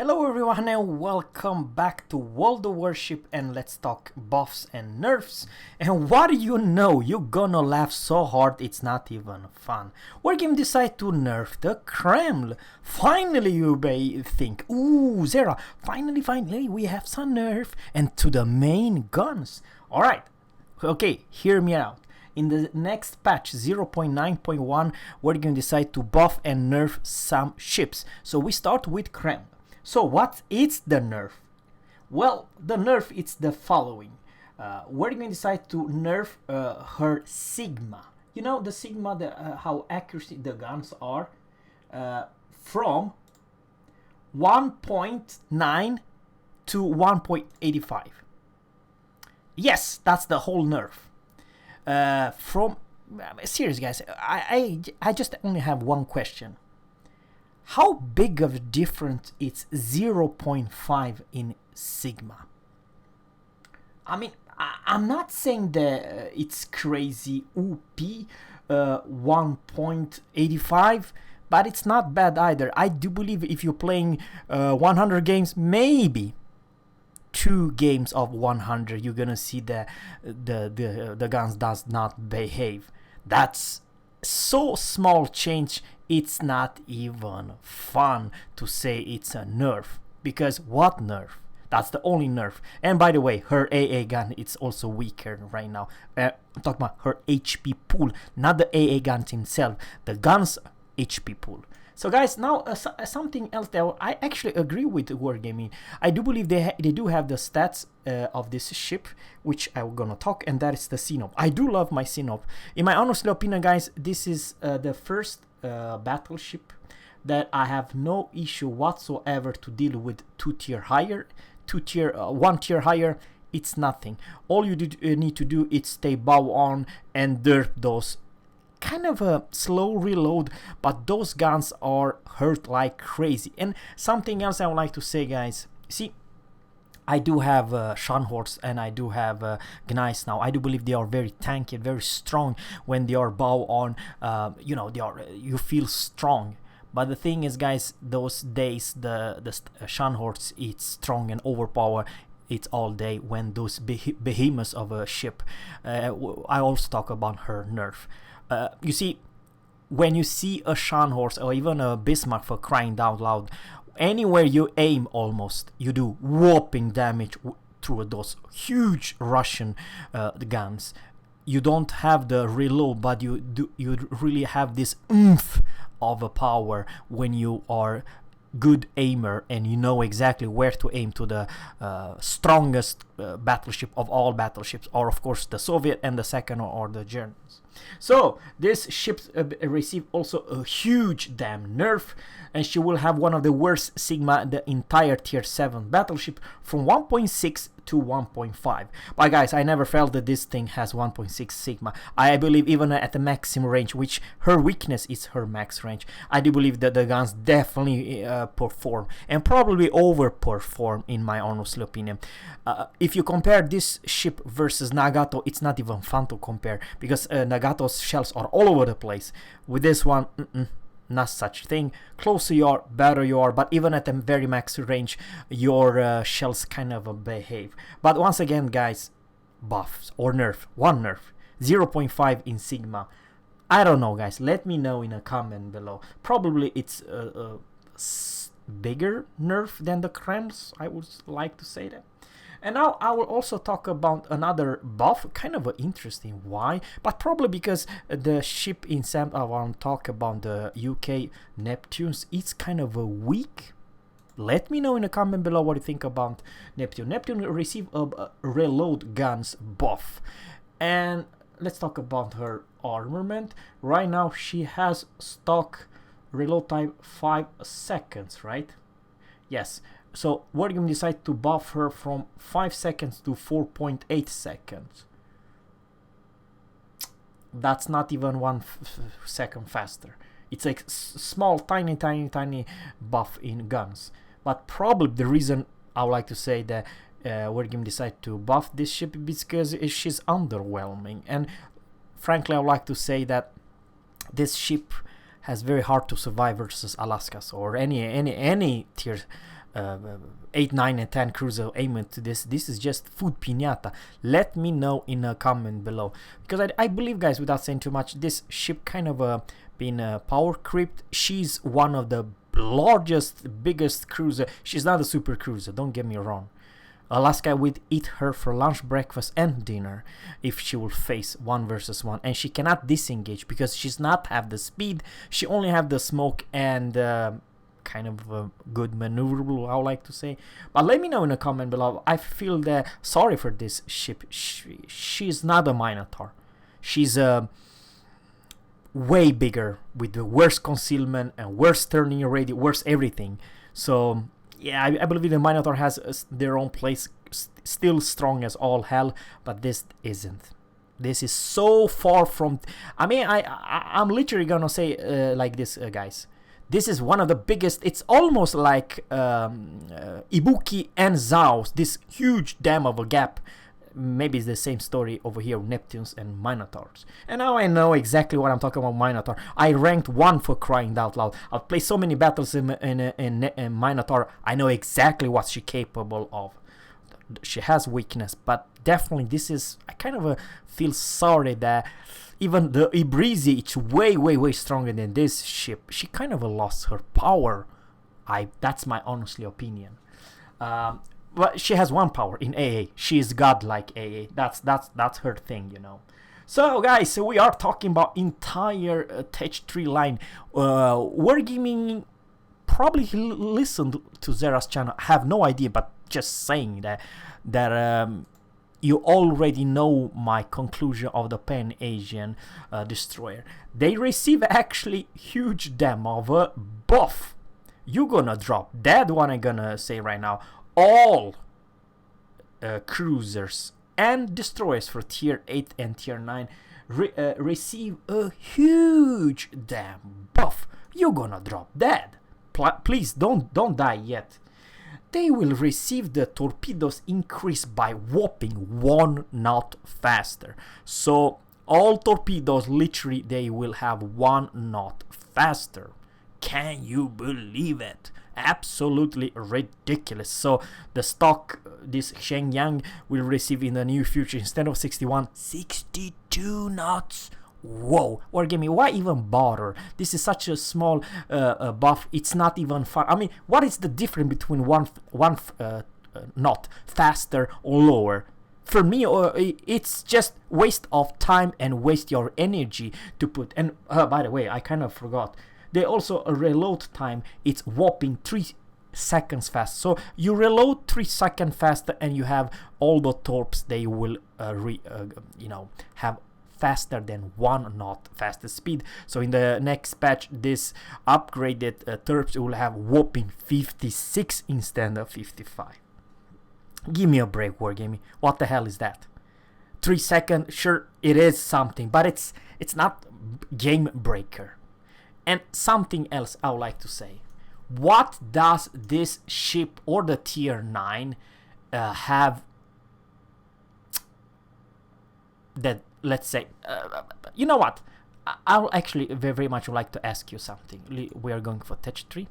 Hello everyone and welcome back to World of Warship, and let's talk buffs and nerfs. And what do you know, you're gonna laugh so hard it's not even fun. We're going to decide to nerf the Kreml. Finally, you may think, ooh Zerra, finally we have some nerf, and to the main guns. Alright, okay, hear me out. In the next patch 0.9.1, we're going to decide to buff and nerf some ships. So we start with Kreml. So what is the nerf? Well, the nerf is the following. We're going to decide to nerf her Sigma. You know the Sigma, how accurate the guns are, from 1.9 to 1.85. Yes, that's the whole nerf. Serious guys, I just only have one question. How big of a difference is 0.5 in Sigma? I mean, I'm not saying that it's crazy OP 1.85, but it's not bad either. I do believe if you're playing 100 games, maybe 2 games of 100, you're gonna see the guns does not behave. That's so small change, it's not even fun to say it's a nerf. Because what nerf? That's the only nerf. And by the way, her AA gun, it's also weaker right now. I'm talking about her HP pool, not the AA guns himself. The gun's HP pool. So guys, now something else that I actually agree with Wargaming. I do believe they do have the stats of this ship, which I'm gonna talk, and that is the Sinop. I do love my Sinop. In my honest opinion, guys, this is the first battleship that I have no issue whatsoever to deal with 1 tier higher. It's nothing. All you need to do is stay bow on and derp those. Kind of a slow reload, but those guns are hurt like crazy. And something else I would like to say, guys, see, I do have Scharnhorst and I do have Gneiss now. I do believe they are very tanky, very strong when they are bow on. You feel strong. But the thing is, guys, those days the Scharnhorst, it's strong and overpower. It's all day when those behemoths of a ship. I also talk about her nerf. You see, when you see a Scharnhorst or even a Bismarck, for crying out loud, anywhere you aim almost, you do whopping damage through those huge Russian guns. You don't have the reload, but you really have this oomph of a power when you are good aimer and you know exactly where to aim to the strongest battleship of all battleships, or of course the Soviet and the second or the Germans. So this ship received also a huge damn nerf, and she will have one of the worst Sigma in the entire tier 7 battleship, from 1.6 to 1.5. But guys, I never felt that this thing has 1.6 Sigma. I believe even at the maximum range, which her weakness is her max range, I do believe that the guns definitely perform, and probably overperform in my honest opinion. If you compare this ship versus Nagato, it's not even fun to compare, because Nagato's shells are all over the place. With this one, not such thing. Closer you are, better you are, but even at the very max range, your shells kind of behave. But once again, guys, buffs or nerf, one nerf, 0.5 in Sigma. I don't know, guys, let me know in a comment below. Probably it's a bigger nerf than the Kremls, I would like to say that. And now I will also talk about another buff, kind of interesting. Why? But probably because the ship in Sam, I want to talk about the UK Neptunes. It's kind of a weak. Let me know in the comment below what you think about Neptune. Neptune received a reload guns buff. And let's talk about her armament. Right now she has stock reload time 5 seconds, right? Yes. So we're going to decide to buff her from 5 seconds to 4.8 seconds. That's not even 1 second faster. It's a small, tiny buff in guns. But probably the reason I would like to say that we're going to decide to buff this ship is because she's underwhelming. And frankly, I would like to say that this ship has very hard to survive versus Alaska's or any tier uh, 8, 9, and 10 cruiser aiming to this. This is just food pinata. Let me know in a comment below, because I believe, guys, without saying too much, this ship kind of been power creeped. She's one of the largest, biggest cruiser. She's not a super cruiser, don't get me wrong. Alaska would eat her for lunch, breakfast, and dinner if she will face 1 versus 1, and she cannot disengage because she's not have the speed. She only have the smoke and kind of good maneuverable, I would like to say. But let me know in a comment below. I feel that sorry for this ship. She's not a Minotaur. She's way bigger with the worst concealment and worst turning radius, worst everything. So yeah, I believe the Minotaur has their own place, still strong as all hell, but this isn't. This is so far from. I mean, I'm literally gonna say like this, guys. This is one of the biggest. It's almost like Ibuki and Zao's. This huge dam of a gap. Maybe it's the same story over here, Neptunes and Minotaurs. And now I know exactly what I'm talking about. Minotaur. I ranked 1 for crying out loud. I've played so many battles in Minotaur. I know exactly what she's capable of. She has weakness, but definitely this is. I kind of feel sorry that even the Ibrizi, it's way stronger than this ship. She kind of lost her power. That's my honestly opinion. But she has 1 power in AA. She is godlike AA. That's her thing, you know. So guys, we are talking about entire Tech 3 line. Wargaming probably listened to Zerra's channel. I have no idea, but just saying that you already know my conclusion of the Pan-Asian destroyer. They receive actually huge demo of a buff. You gonna drop that one. I'm gonna say right now. All cruisers and destroyers for tier 8 and tier 9 receive a huge damn buff. You're gonna drop that. Please don't die yet. They will receive the torpedoes increased by whopping 1 knot faster. So all torpedoes literally they will have 1 knot faster. Can you believe it? Absolutely ridiculous. So the stock, this Shenyang will receive in the near future, instead of 61, 62 knots. Whoa, Wargaming, why even bother? This is such a small buff. It's not even fun. I mean, what is the difference between one knot faster or lower? For me, it's just waste of time and waste your energy to put. And by the way, I kind of forgot. They also reload time. It's whopping 3 seconds fast. So you reload 3 seconds faster, and you have all the torps. They will, have faster than 1 knot faster speed. So in the next patch, this upgraded torps will have whopping 56 instead of 55. Give me a break, Wargaming. What the hell is that? 3 seconds, sure, it is something, but it's not game breaker. And something else I would like to say. What does this ship or the tier 9 have that, let's say, you know what? I will actually very much like to ask you something. We are going for Tech 3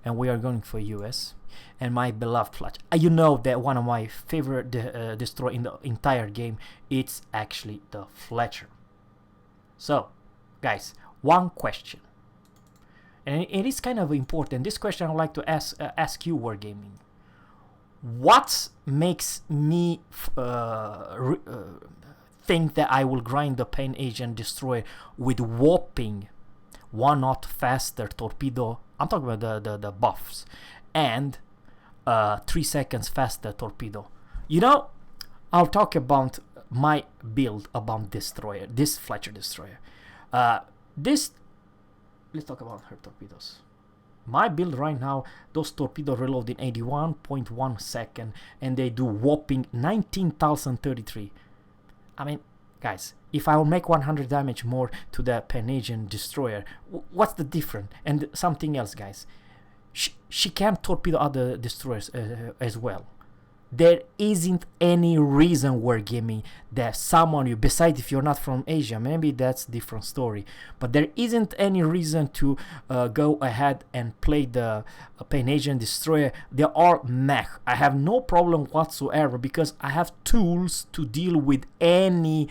and we are going for US and my beloved Fletch. You know that one of my favorite destroyer in the entire game, it's actually the Fletcher. So, guys, one question. And it is kind of important. This question I would like to ask you, Wargaming. What makes me think that I will grind the Pan-Asian destroyer with whopping 1 knot faster torpedo? I'm talking about the buffs. And 3 seconds faster torpedo. You know, I'll talk about my build about destroyer, this Fletcher destroyer. Let's talk about her torpedoes. My build right now, those torpedoes reload in 81.1 seconds and they do whopping 19,033. I mean, guys, if I will make 100 damage more to the Pan-Asian destroyer, what's the difference? And something else, guys. She can torpedo other destroyers as well. There isn't any reason, Wargaming, that someone you, besides if you're not from Asia, maybe that's a different story, but there isn't any reason to go ahead and play the Pan-Asian Destroyer. They are mech. I have no problem whatsoever because I have tools to deal with any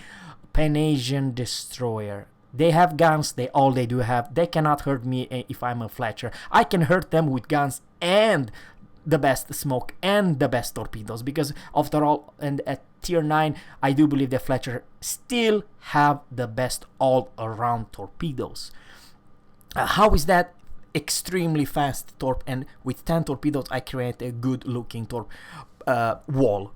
Pan-Asian Destroyer. They have guns, all they do have. They cannot hurt me if I'm a Fletcher. I can hurt them with guns and the best smoke and the best torpedoes, because after all, and at tier 9 I do believe the Fletcher still have the best all-around torpedoes. How is that? Extremely fast torp, and with 10 torpedoes I create a good looking torp wall.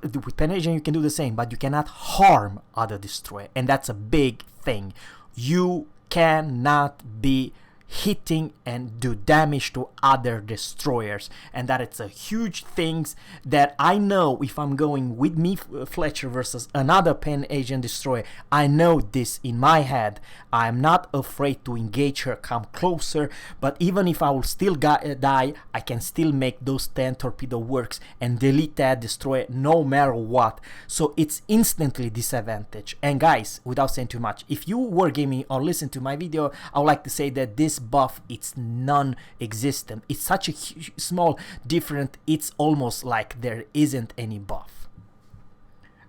With Pan-Asian you can do the same, but you cannot harm other destroyer, and that's a big thing. You cannot be hitting and do damage to other destroyers, and that it's a huge thing that I know if I'm going with me Fletcher versus another Pan-Asian destroyer, I know this in my head. I'm not afraid to engage her, come closer, but even if I will still die, I can still make those 10 torpedo works and delete that destroyer no matter what. So it's instantly disadvantage. And guys, without saying too much, if you Wargaming or listen to my video, I would like to say that this buff, it's non-existent. It's such a small difference, it's almost like there isn't any buff.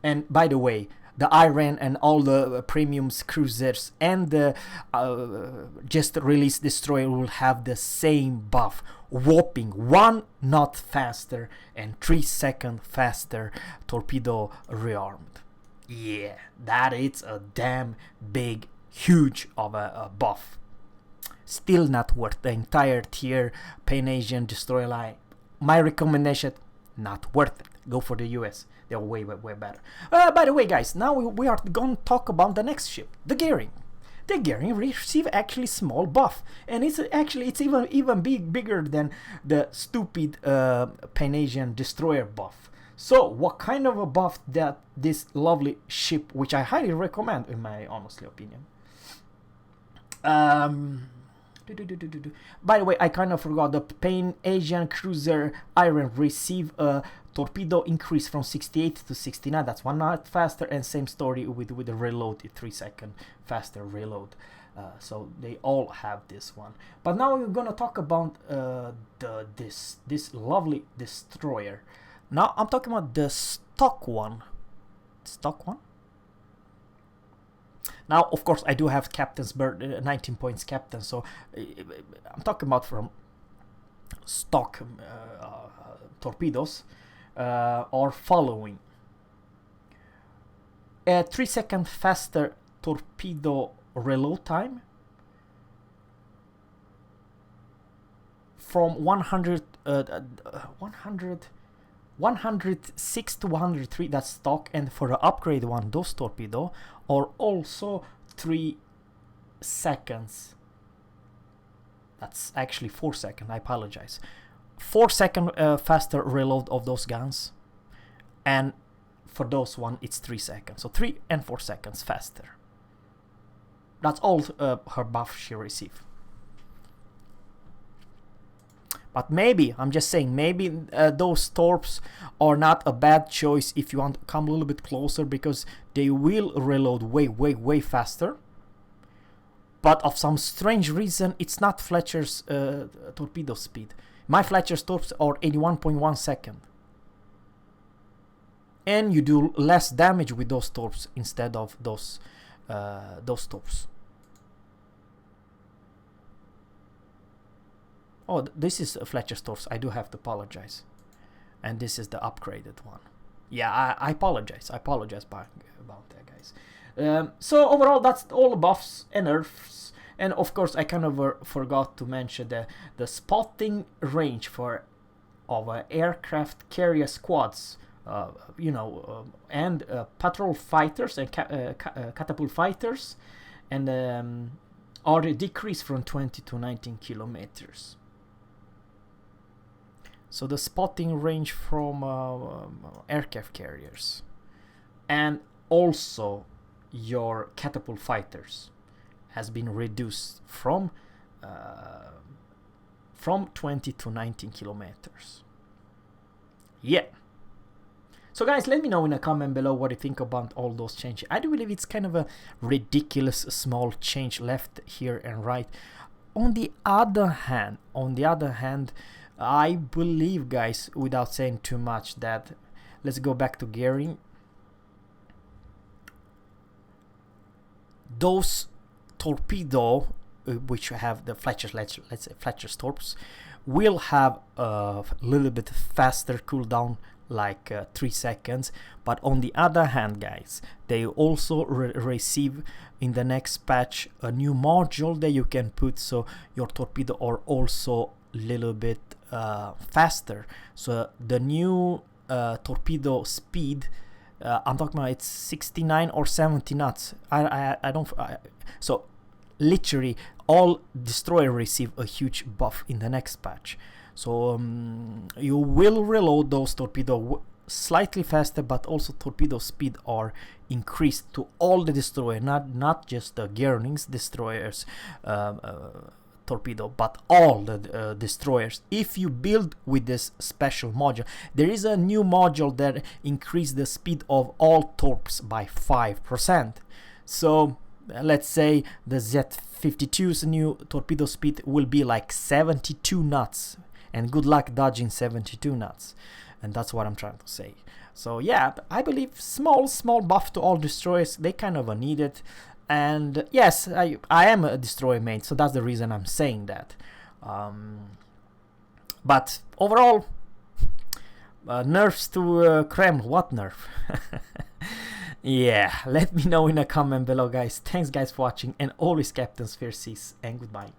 And by the way, the Iran and all the premiums cruisers and the just released destroyer will have the same buff, whopping 1 knot faster and 3 seconds faster torpedo rearmed. Yeah, that is a damn big, huge of a buff. Still not worth the entire tier Pan-Asian destroyer line. My recommendation, not worth it. Go for the US. They're way better. By the way, guys, now we are going to talk about the next ship, the Gearing. The Gearing receive actually small buff, and it's even bigger than the stupid Pan-Asian destroyer buff. So what kind of a buff that this lovely ship, which I highly recommend in my honestly opinion. By the way, I kind of forgot, the Pan-Asian cruiser Iron receive a torpedo increase from 68 to 69. That's 1 knot faster, and same story with the reload, 3 second faster reload. So they all have this one. But now we're gonna talk about this lovely destroyer. Now I'm talking about the stock one. Stock one. Now, of course, I do have Captain's Bird, 19 points captain, so I'm talking about from stock torpedoes or following. A 3 second faster torpedo reload time from 106 to 103, that's stock, and for the upgrade one, those torpedo are also 3 seconds. That's actually 4 seconds, I apologize. 4 second faster reload of those guns, and for those one it's 3 seconds, so 3 and 4 seconds faster. That's all her buff she received. But maybe, I'm just saying, maybe those torps are not a bad choice if you want to come a little bit closer, because they will reload way faster. But of some strange reason, it's not Fletcher's torpedo speed. My Fletcher's torps are 81.1 seconds. And you do less damage with those torps instead of those torps. Oh, this is Fletcher's torps. I do have to apologize. And this is the upgraded one. Yeah, I apologize. I apologize about that, guys. So overall, that's all the buffs and nerfs. And of course, I kind of forgot to mention the spotting range for aircraft carrier squads. And patrol fighters and catapult fighters, and are decreased from 20 to 19 kilometers. So the spotting range from aircraft carriers, and also your catapult fighters, has been reduced from 20 to 19 kilometers. Yeah. So guys, let me know in a comment below what you think about all those changes. I do believe it's kind of a ridiculous small change left here and right. On the other hand, I believe, guys, without saying too much, that let's go back to gearing. Those torpedo which have the Fletcher's, let's say Fletcher's torps, will have a little bit faster cooldown, like 3 seconds. But on the other hand, guys, they also receive in the next patch a new module that you can put, so your torpedo are also a little bit faster. So the new torpedo speed, I'm talking about, it's 69 or 70 knots. So literally all destroyer receive a huge buff in the next patch. So you will reload those torpedo slightly faster, but also torpedo speed are increased to all the destroyer, not just the Gearlings destroyers torpedo, but all the destroyers. If you build with this special module, there is a new module that increases the speed of all torps by 5%. So let's say the Z52's new torpedo speed will be like 72 knots, and good luck dodging 72 knots. And that's what I'm trying to say. So yeah, I believe small buff to all destroyers, they kind of need it. And yes, I am a destroyer main, so that's the reason I'm saying that. But overall, nerfs to Kreml. What nerf? Yeah, let me know in a comment below, guys. Thanks guys for watching, and always Captain Sphere seas, and goodbye.